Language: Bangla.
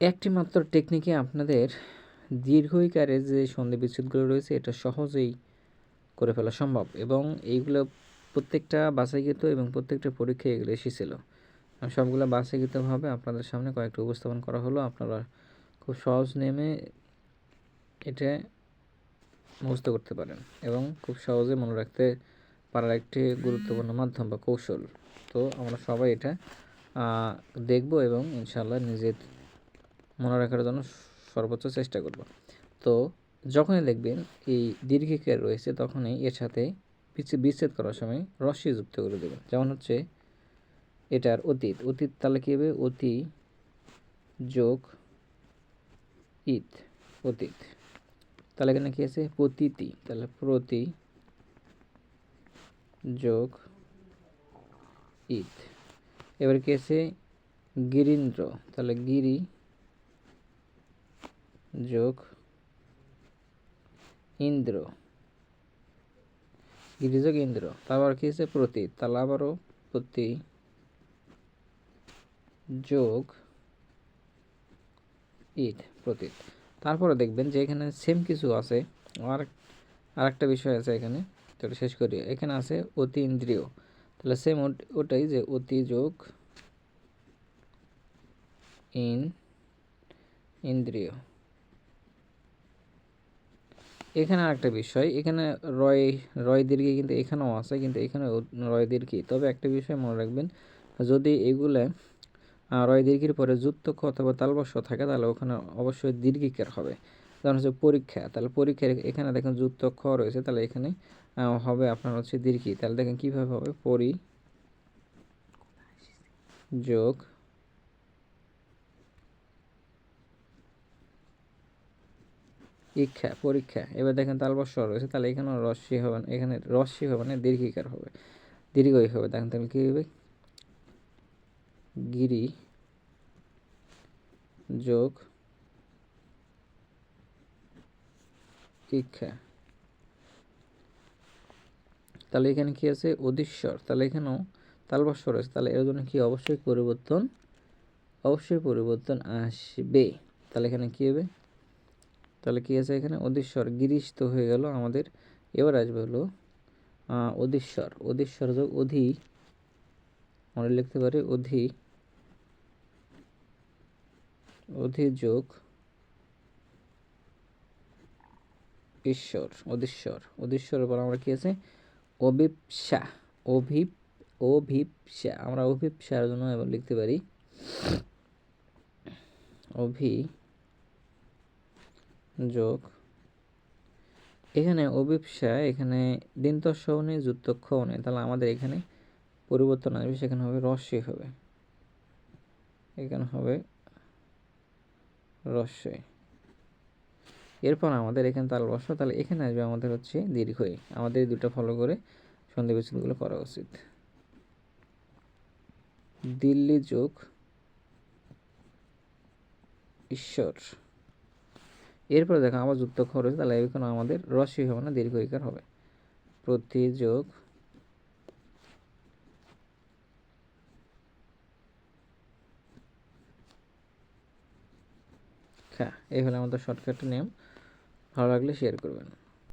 একটি মাত্র টেকনিকে আপনাদের দীর্ঘ ইকারের যে সন্ধি বিচ্ছেদগুলো রয়েছে এটা সহজেই করে ফেলা সম্ভব এবং এইগুলো প্রত্যেকটা বাছাইকৃত এবং প্রত্যেকটা পরীক্ষায় এগুলো এসেছিল। সবগুলো বাছাইকৃতভাবে আপনাদের সামনে কয়েকটা উপস্থাপন করা হলো। আপনারা খুব সহজ নেমে এটা মুখস্থ করতে পারেন এবং খুব সহজে মনে রাখতে পারার একটি গুরুত্বপূর্ণ মাধ্যম বা কৌশল। তো আমরা সবাই এটা দেখব এবং ইনশাআল্লাহ নিজের মনে রাখার জন্য সর্বোচ্চ চেষ্টা করব। তো যখনই দেখবেন এই দীর্ঘিকার রয়েছে তখনই এর সাথে বিচ্ছেদ করার সময় রস্যই যুক্ত করে দেবেন। যেমন হচ্ছে এটার অতীত তাহলে কী হবে? অতি যোগ ইত, অতীত। তাহলে এখানে কী আছে? প্রতীতি, তাহলে প্রতি যোগ ইত। এবার কী আছে? গিরীন্দ্র, তাহলে গিরি যোগ ইন্দ্র, গিরি যোগ ইন্দ্র। তারপর কী আছে? প্রতীত, তাহলে আবারও প্রতি যোগ ইট, প্রতীত। তারপরে দেখবেন যে এখানে সেম কিছু আছে, আর একটা বিষয় আছে এখানে, তো শেষ করি। এখানে আছে অতি ইন্দ্রিয়, তাহলে সেম ওটাই যে অতি যোগ ইন্দ্রিয়। এখানে আরেকটা বিষয়, এখানে রয় দীর্ঘি কিন্তু এখানেও আছে, কিন্তু এখানে রয় দীর্ঘি। তবে একটা বিষয় মনে রাখবেন, যদি এগুলো রয় দীর্ঘির পরে যুক্তক্ষ অথবা তালবস্য থাকে তাহলে ওখানে অবশ্যই দীর্ঘিকার হবে। যেমন হচ্ছে পরীক্ষা, তাহলে পরীক্ষার এখানে দেখেন যুক্তক্ষ রয়েছে, তাহলে এখানে হবে আপনার হচ্ছে দীর্ঘি। তাহলে দেখেন কীভাবে হবে? পরি যোগ ইক্ষা, পরীক্ষা। এবার দেখেন তালবস্য রয়েছে, তাহলে এখানেও রস্যি হবে না, এখানে রস্যি হবে না, দীর্ঘিকার হবে, দীর্ঘই হবে। দেখেন তাহলে কী হবে? গিরি যোগ ইক্ষা। তাহলে এখানে কি আছে? অধীশ্বর, তাহলে এখানেও তালবস্য রয়েছে, তাহলে এর জন্য কি অবশ্যই পরিবর্তন আসবে। তাহলে এখানে কি হবে? তাহলে কি আছে এখানে? অধীশ্বর, গিরিশ তো হয়ে গেল আমাদের। এবার আসবে হলো অধীশ্বর যোগ অধি, আমরা লিখতে পারি অধি যোগ ঈশ্বর, অধীশ্বর পর আমরা কি আছে? অভিপ্সা, অভিপ্সা। আমরা অভিপ্সার জন্য এবার লিখতে পারি যোগ, এখানে অভিপ্সা, এখানে দিন্তস্যও নেই, যুক্তক্ষও নেই, তাহলে আমাদের এখানে পরিবর্তন আসবে, সেখানে হবে রস্যই হবে, এখানে হবে রস্যই। এরপর আমাদের এখানে তালবস্য, তাহলে এখানে আসবে আমাদের হচ্ছে দীর্ঘই। আমাদের এই দুটো ফলো করে সন্ধি বিচ্ছেদগুলো করা উচিত। দিল্লি যোগ ঈশ্বর। এরপরে দেখো আবার যুক্তক্ষ রয়েছে, তাহলে এখানে আমাদের রস্যই হবে না, দীর্ঘইকার হবে। প্রতি যোগ খা। এই হলো আমাদের শর্টকাট নিয়ম। ভালো লাগলে শেয়ার করবেন।